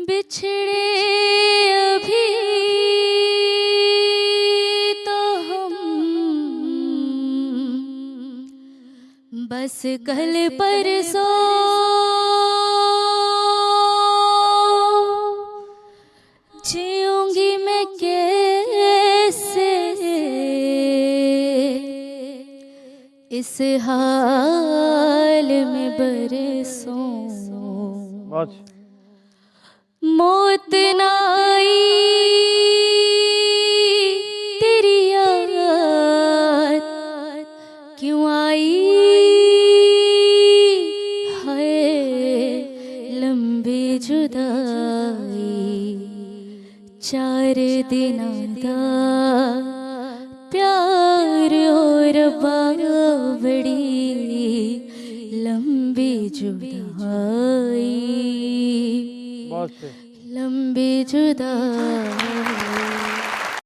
बिछड़े अभी तो हम बस कल परसों जीऊंगी मैं कैसे इस हाल में बरसों। मौत ना आई तेरी याद क्यों आई है लंबी जुदाई। 4 दिना दा प्यार और बड़ी लंबी जुदाई लंबी जुदाई।